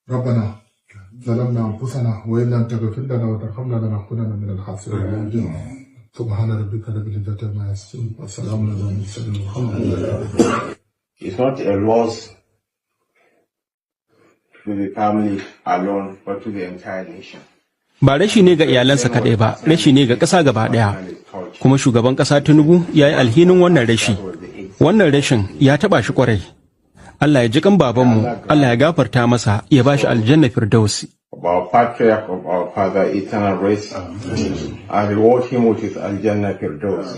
ربنا ظلمنا أنفسنا وإن لم تغفر لنا وترحمنا لنكونن من الخاسرين سبحان ربك رب العزة عما يصفون وسلام على المرسلين والحمد لله. It's not a loss to the family alone, but to the entire nation. Ba rashi ne ga iyalansa kaɗai ba, rashi ne ga ƙasa gaba ɗaya. Kuma shugaban ƙasa Tinubu ya yi alhinin wannan rashi. Wannan rashin ya taɓa shi ƙwarai. Allah ya ji kan babanmu, Allah ya gafarta masa, ya ba shi aljanna firdausi. Of our patriarch, of our father, eternal rest, and reward him with his aljanna firdaus.